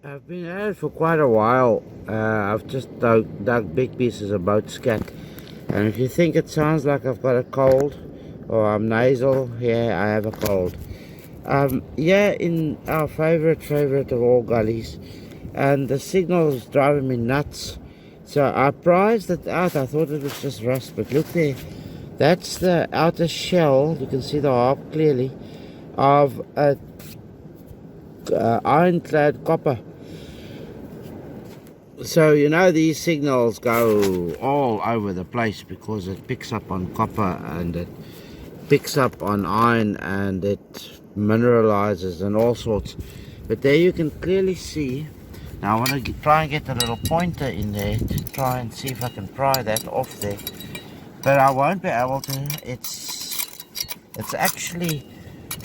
I've been at it for quite a while. I've just dug big pieces of boat scat. And if you think it sounds like I've got a cold or I'm nasal, yeah, I have a cold. Yeah, in our favorite of all gullies. And the signal's driving me nuts. So I prized it out. I thought it was just rust, but look there. That's the outer shell. You can see the harp clearly of a ironclad copper. So you know these signals go all over the place because it picks up on copper and it picks up on iron and it mineralizes and all sorts. But there you can clearly see. Now I want to try and get a little pointer in there to try and see if I can pry that off there. But I won't be able to. It's actually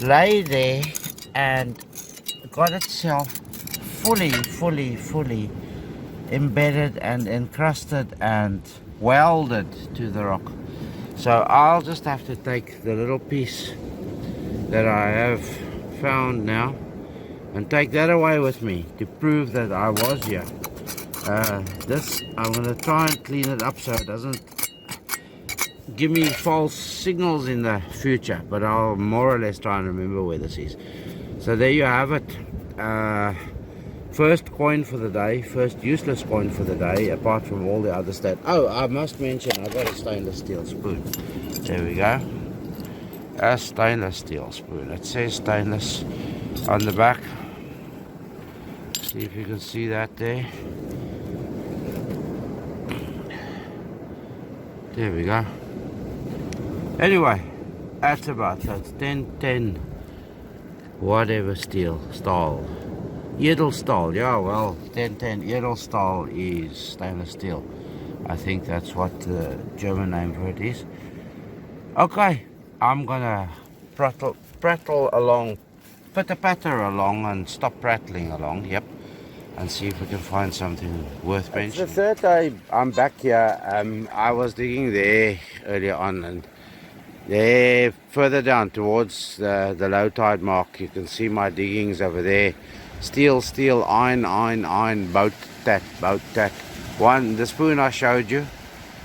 lay there and got itself fully embedded and encrusted and welded to the rock. So I'll just have to take the little piece that I have found now and take that away with me to prove that I was here. This I'm going to try and clean it up so it doesn't give me false signals in the future, but I'll more or less try and remember where this is. So there you have it. First coin for the day, first useless coin for the day, apart from all the other stuff. Oh, I must mention, I got a stainless steel spoon. There we go. A stainless steel spoon. It says stainless on the back. See if you can see that there. There we go. Anyway, that's about that. 1010 whatever steel, style. Edelstahl, yeah, well, 1010 Edelstahl is stainless steel. I think that's what the German name for it is. Okay, I'm gonna prattle along, pitter-patter along and stop prattling along, yep, and see if we can find something worth mentioning. It's the third day I'm back here. I was digging there earlier on, and there, further down towards the low tide mark, you can see my diggings over there. Steel, iron, boat tat. One, the spoon I showed you.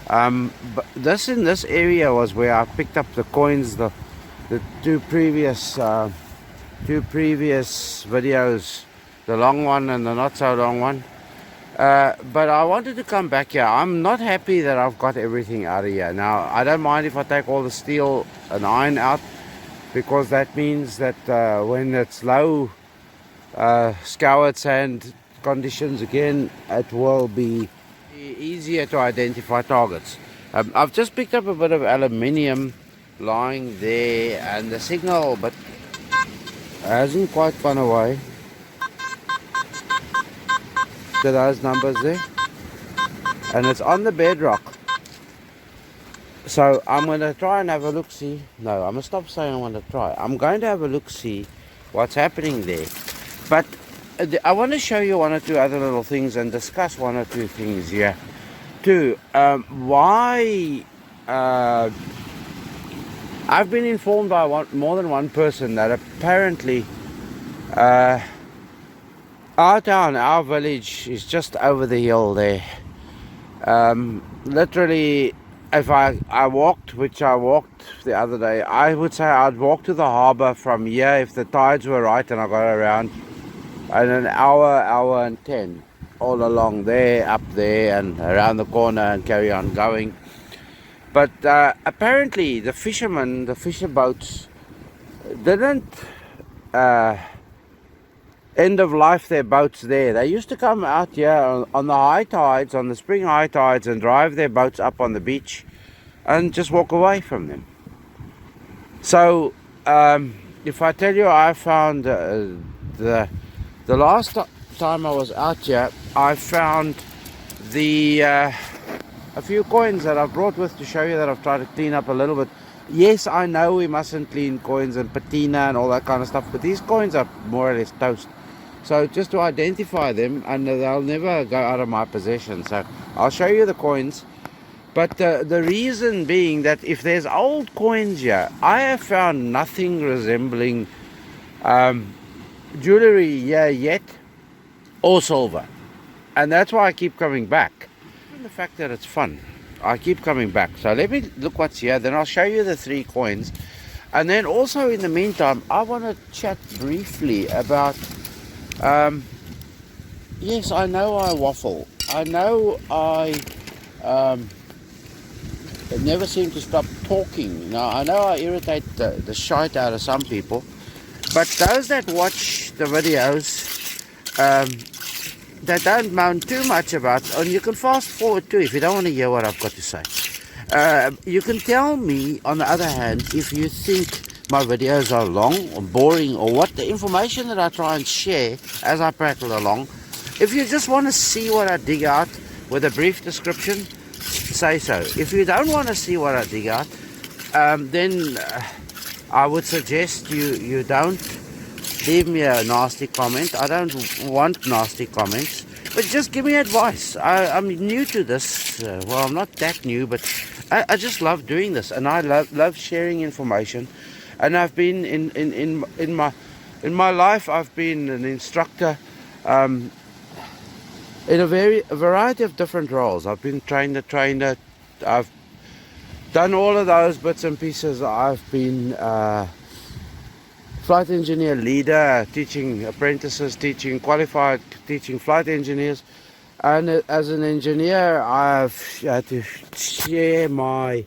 But this in this area was where I picked up the coins, the two previous videos, the long one and the not so long one. But I wanted to come back here. I'm not happy that I've got everything out of here. Now, I don't mind if I take all the steel and iron out, because that means that when it's low scoured sand conditions again, it will be easier to identify targets. I've just picked up a bit of aluminium lying there, and the signal but hasn't quite gone away. To those numbers there, and it's on the bedrock. So I'm going to try and have a look see. No, I'm going to stop saying I want to try. I'm going to have a look see what's happening there. But I want to show you one or two other little things and discuss one or two things here too. Why I've been informed by more than one person that apparently our town, our village is just over the hill there. Literally, if I walked, which I walked the other day, I would say I'd walk to the harbour from here if the tides were right and I got around in an hour and 10, all along there, up there and around the corner and carry on going. But apparently the fishermen, the fisher boats, didn't end of life their boats there. They used to come out here on the high tides, on the spring high tides, and drive their boats up on the beach and just walk away from them. So if I tell you, I found the last time I was out here, I found a few coins that I've brought with to show you, that I've tried to clean up a little bit. Yes, I know we mustn't clean coins and patina and all that kind of stuff, but these coins are more or less toast. So just to identify them, and they'll never go out of my possession. So I'll show you the coins. But the reason being that if there's old coins here, I have found nothing resembling jewelry here yet. or silver. And that's why I keep coming back. And the fact that it's fun, I keep coming back. So let me look what's here, then I'll show you the 3 coins. And then also in the meantime, I want to chat briefly about, yes, I know I waffle. I know I never seem to stop talking. Now, I know I irritate the shite out of some people, but those that watch the videos, they don't moan too much about, and you can fast forward too if you don't want to hear what I've got to say. You can tell me, on the other hand, if you think my videos are long or boring or what the information that I try and share as I prattle along. If you just want to see what I dig out with a brief description, say so. If you don't want to see what I dig out, then I would suggest you don't leave me a nasty comment. I don't want nasty comments, but just give me advice. I'm new to this. Well, I'm not that new, but I just love doing this, and I love sharing information. And I've been in my life, I've been an instructor in a variety of different roles. I've been trainer. I've done all of those bits and pieces. I've been flight engineer leader, teaching apprentices, teaching qualified, teaching flight engineers. And as an engineer, I've had to share my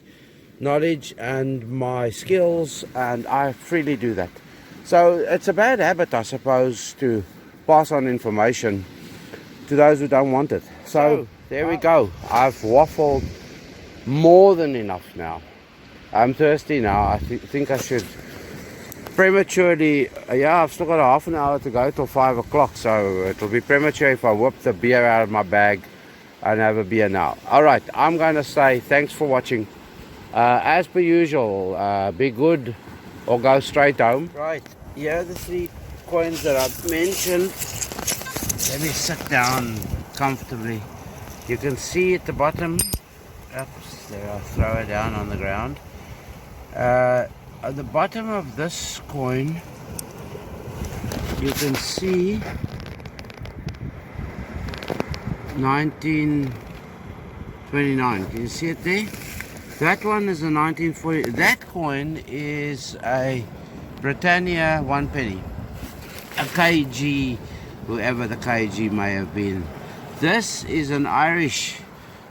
knowledge and my skills, and I freely do that. So it's a bad habit, I suppose, to pass on information to those who don't want it. So there we go. I've waffled more than enough now. I'm thirsty now. I think I should prematurely, yeah, I've still got a half an hour to go till 5 o'clock, so it'll be premature if I whip the beer out of my bag and have a beer now. Alright, I'm going to say thanks for watching. As per usual, be good or go straight home. Right, here are the 3 coins that I've mentioned. Let me sit down comfortably. You can see at the bottom, oops, there, I'll throw it down on the ground. At the bottom of this coin, you can see 1929. Can you see it there? That one is a 1940. That coin is a Britannia 1 penny. A KG, whoever the KG may have been. This is an Irish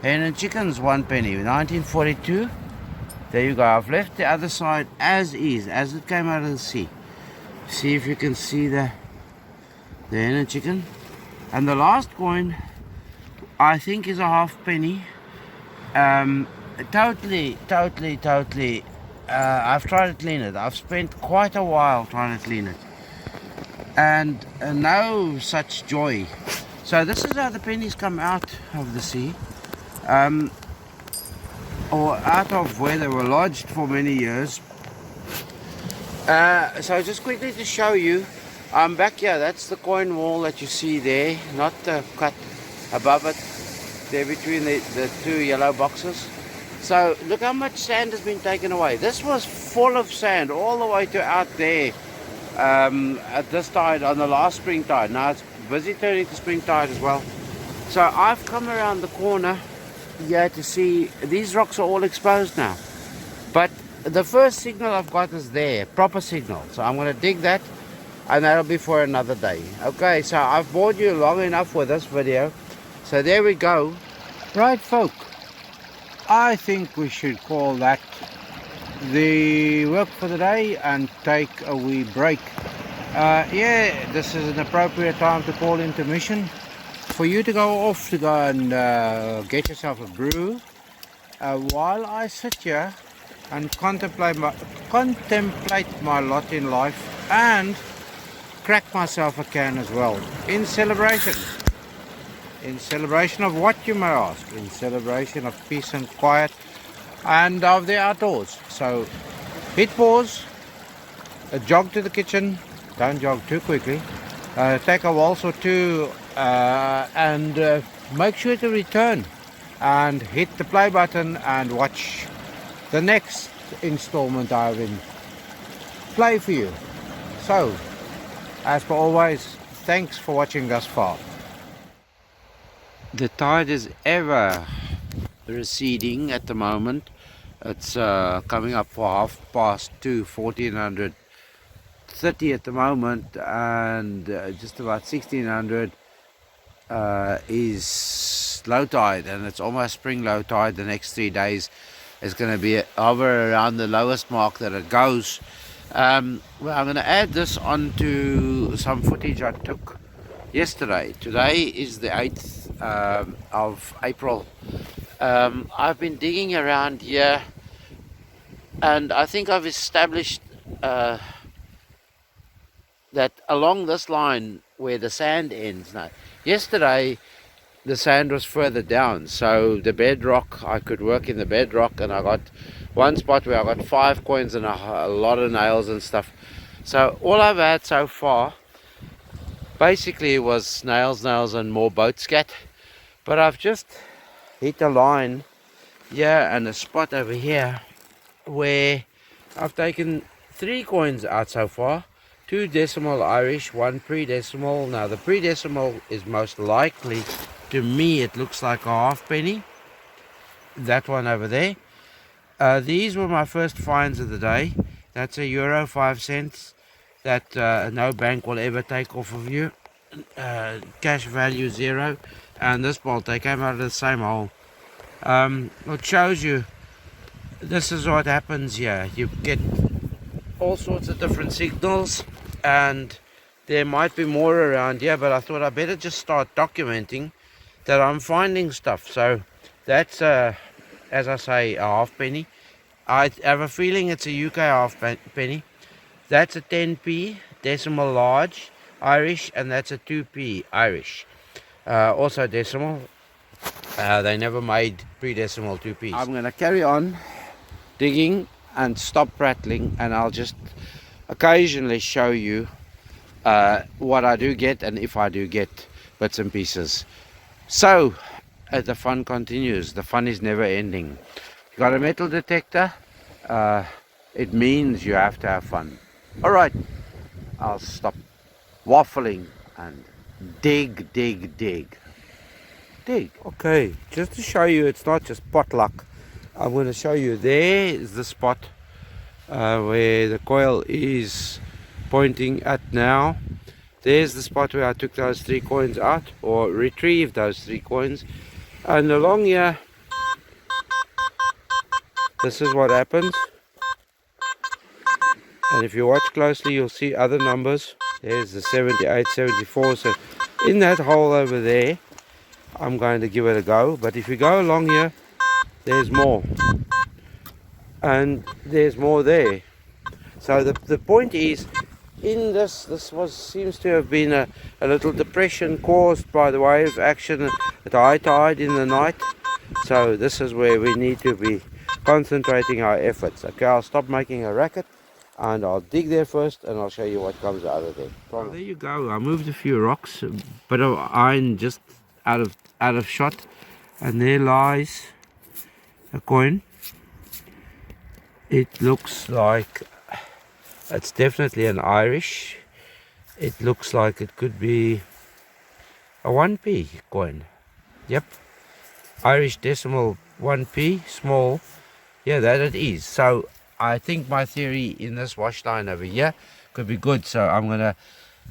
hen and chickens 1 penny, 1942. There you go. I've left the other side as is, as it came out of the sea. See if you can see the hen and chicken. And the last coin, I think, is a half penny. Totally. I've tried to clean it. I've spent quite a while trying to clean it, and no such joy. So this is how the pennies come out of the sea, or out of where they were lodged for many years. So just quickly to show you, I'm back here. That's the coin wall that you see there, not the cut above it, there between the 2 yellow boxes. So look how much sand has been taken away. This was full of sand all the way to out there at this tide, on the last spring tide. Now it's busy turning to spring tide as well. So I've come around the corner here to see these rocks are all exposed now. But the first signal I've got is there, proper signal. So I'm going to dig that, and that'll be for another day. Okay, so I've bored you long enough with this video. So there we go. Right, folk. I think we should call that the work for the day and take a wee break. Yeah, this is an appropriate time to call intermission for you to go off to go and get yourself a brew, while I sit here and contemplate my lot in life and crack myself a can as well, in celebration. In celebration of what, you may ask? In celebration of peace and quiet and of the outdoors. So hit pause, a jog to the kitchen, don't jog too quickly, take a waltz or two, and make sure to return and hit the play button and watch the next installment I have in play for you. So, as per always, thanks for watching thus far. The tide is ever receding at the moment. It's coming up for 2:30, 1430 at the moment, and just about 1600 is low tide, and it's almost spring low tide. The next 3 days is going to be hover around the lowest mark that it goes. Well, I'm going to add this onto some footage I took yesterday. Today is the 8th of April. I've been digging around here, and I think I've established that along this line where the sand ends now. Yesterday the sand was further down, so the bedrock, I could work in the bedrock, and I got one spot where I got 5 coins and a lot of nails and stuff. So all I've had so far basically was nails and more boat scat, but I've just hit a line here and a spot over here where I've taken 3 coins out so far. 2 decimal Irish, 1 pre-decimal. Now the pre-decimal is most likely, to me it looks like a halfpenny, that one over there. These were my first finds of the day. That's €1, 5 cents, that no bank will ever take off of you. Cash value 0, and this bolt, they came out of the same hole. It shows you this is what happens here. You get all sorts of different signals, and there might be more around here, but I thought I better just start documenting that I'm finding stuff. So that's as I say, a halfpenny. I have a feeling it's a UK halfpenny. That's a 10p decimal large Irish, and that's a 2p Irish, also decimal. They never made pre-decimal 2p's. I'm going to carry on digging and stop rattling, and I'll just occasionally show you what I do get, and if I do get bits and pieces. So the fun continues. The fun is never ending. You got a metal detector, it means you have to have fun. Alright, I'll stop waffling and dig. Okay, just to show you it's not just potluck, I'm going to show you. There is the spot where the coil is pointing at now. There's the spot where I took those 3 coins out, or retrieved those 3 coins. And along here, this is what happens. And if you watch closely, you'll see other numbers. There's the 78, 74. So in that hole over there, I'm going to give it a go. But if you go along here, there's more, and there's more there. So the point is, in this seems to have been a little depression caused by the wave action at high tide in the night. So this is where we need to be concentrating our efforts. Okay, I'll stop making a racket, and I'll dig there first, and I'll show you what comes out of there. Well, there you go. I moved a few rocks, a bit of iron just out of shot, and there lies a coin. It looks like it's definitely an Irish. It looks like it could be a 1p coin. Yep, Irish decimal 1p, small. Yeah, that it is. So I think my theory in this wash line over here could be good. So I'm gonna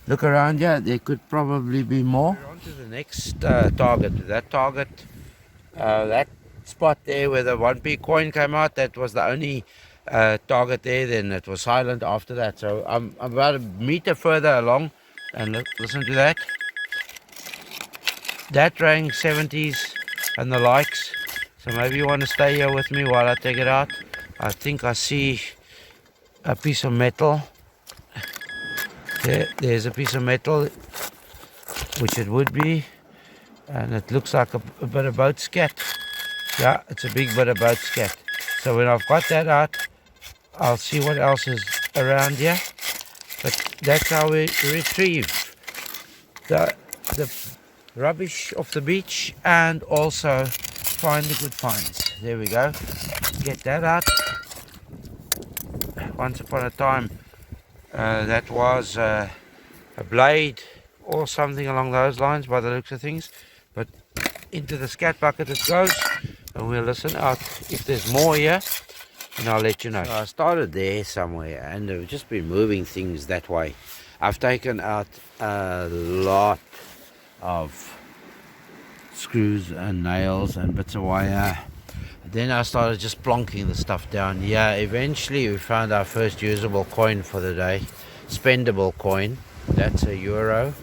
look around here. There could probably be more. We're on to the next target. That target, that spot there where the 1p coin came out, that was the only target there. Then it was silent after that. So I'm about a meter further along, and listen to that. That rang 70s and the likes. So maybe you want to stay here with me while I take it out. I think I see a piece of metal. There's a piece of metal, which it would be, and it looks like a bit of boat scat. Yeah, it's a big bit of boat scat. So when I've got that out, I'll see what else is around here. But that's how we retrieve the rubbish off the beach, and also find the good finds. There we go. Get that out. Once upon a time, that was a blade or something along those lines by the looks of things. But into the scat bucket it goes, and we'll listen out if there's more here, and I'll let you know. So I started there somewhere, and I've just been moving things that way. I've taken out a lot of screws and nails and bits of wire. Then I started just plonking the stuff down. Yeah, eventually we found our first usable coin for the day. Spendable coin. That's a euro.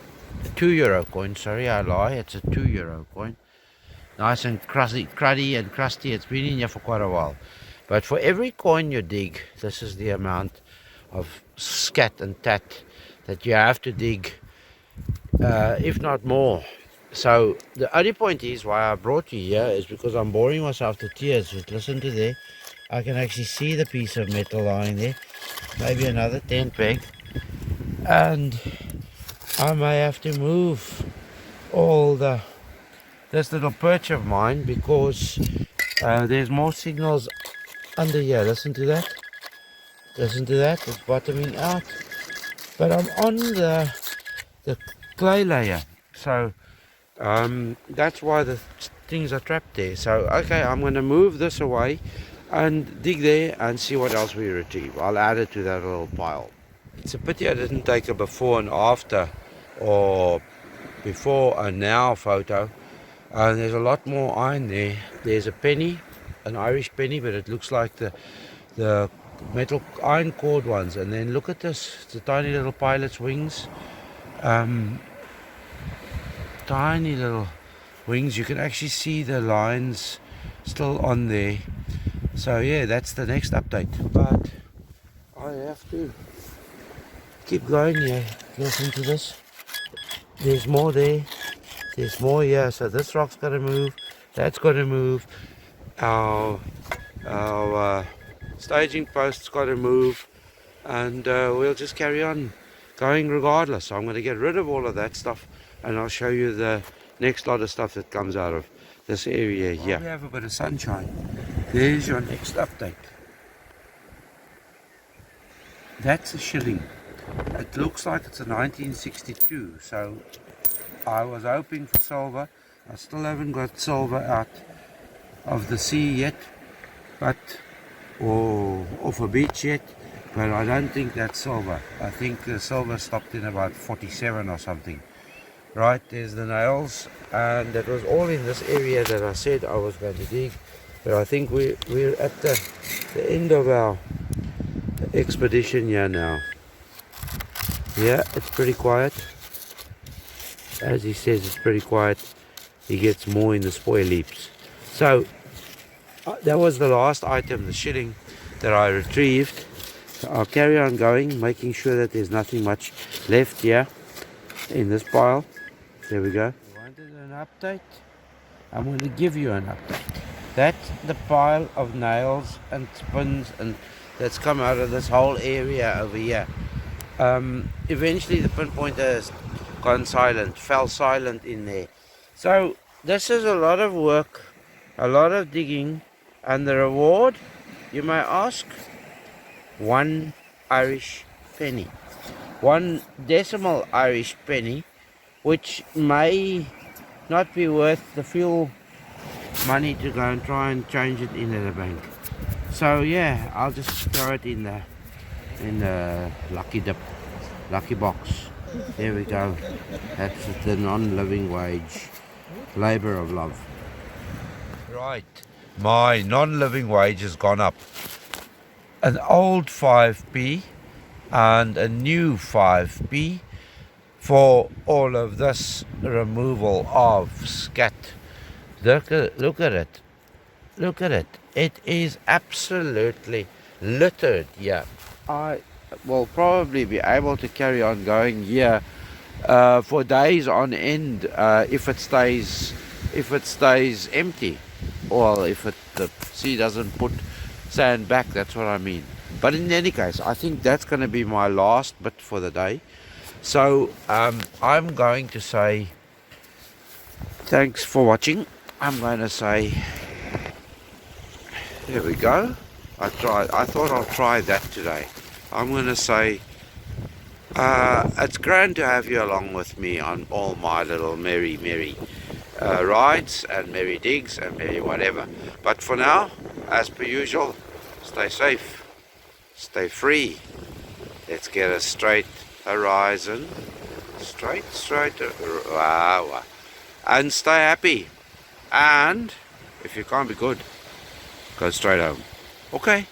A €2 coin, sorry, I lie. It's a €2 coin. Nice and cruddy and crusty. It's been in here for quite a while. But for every coin you dig, this is the amount of scat and tat that you have to dig, if not more. So the only point is why I brought you here is because I'm boring myself to tears. Just listen to there. I can actually see the piece of metal lying there. Maybe another tent peg. And I may have to move all this little perch of mine because there's more signals under here. Listen to that. Listen to that. It's bottoming out. But I'm on the clay layer. So that's why the things are trapped there. So okay, I'm going to move this away and dig there and see what else we retrieve. I'll add it to that little pile. It's a pity I didn't take a before and after, or before and now photo. There's a lot more iron there. There's a penny, an Irish penny, but it looks like the metal iron cord ones. And then look at this, it's a tiny little pilot's wings. Tiny little wings. You can actually see the lines still on there. So yeah, that's the next update. But I have to keep going here. Listen to this. There's more there. There's more here. So this rock's got to move. That's got to move. Our staging post's got to move. And we'll just carry on going regardless. So I'm going to get rid of all of that stuff, and I'll show you the next lot of stuff that comes out of this area here. We have a bit of sunshine. There's your next update. That's a shilling. It looks like it's a 1962, so I was hoping for silver. I still haven't got silver out of the sea yet, but or off a beach yet, but I don't think that's silver. I think the silver stopped in about 47 or something. Right, there's the nails, and that was all in this area that I said I was going to dig. But I think we're at the end of our expedition here now. Yeah, it's pretty quiet. As he says, it's pretty quiet. He gets more in the spoil heaps. So that was the last item, the shilling, that I retrieved. So I'll carry on going, making sure that there's nothing much left here in this pile. There we go. You wanted an update? I'm going to give you an update. That's the pile of nails and spins and that's come out of this whole area over here. Eventually the pinpointer has gone silent, fell silent in there. So this is a lot of work, a lot of digging, and the reward, you may ask, 1 Irish penny. 1 decimal Irish penny, which may not be worth the fuel money to go and try and change it in at a bank. So yeah, I'll just throw it in the lucky box. There we go. That's the non-living wage, labour of love. Right, my non-living wage has gone up. An old 5p and a new 5p for all of this removal of scat. Look at it. Look at it. It is absolutely littered here. I will probably be able to carry on going here for days on end if it stays empty, or if the sea doesn't put sand back. That's what I mean. But in any case, I think that's going to be my last bit for the day. So I'm going to say thanks for watching. I'm going to say, there we go. I thought I'll try that today. I'm going to say, it's grand to have you along with me on all my little merry rides and merry digs and merry whatever. But for now, as per usual, stay safe, stay free. Let's get a straight horizon, straight, wow, and stay happy. And if you can't be good, go straight home. Okay.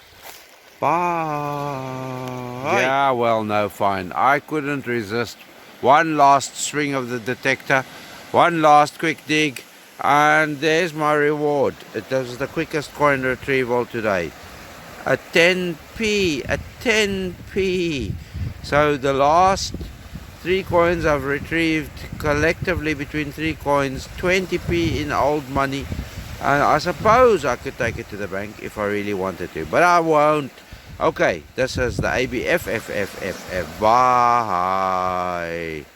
Bye. Yeah, well, no, fine. I couldn't resist. One last swing of the detector, one last quick dig, and there's my reward. It was the quickest coin retrieval today. A 10p, a 10p. So the last 3 coins I've retrieved collectively between 3 coins, 20p in old money. And I suppose I could take it to the bank if I really wanted to, but I won't. Okay, this is the ABFFFFF. Bye.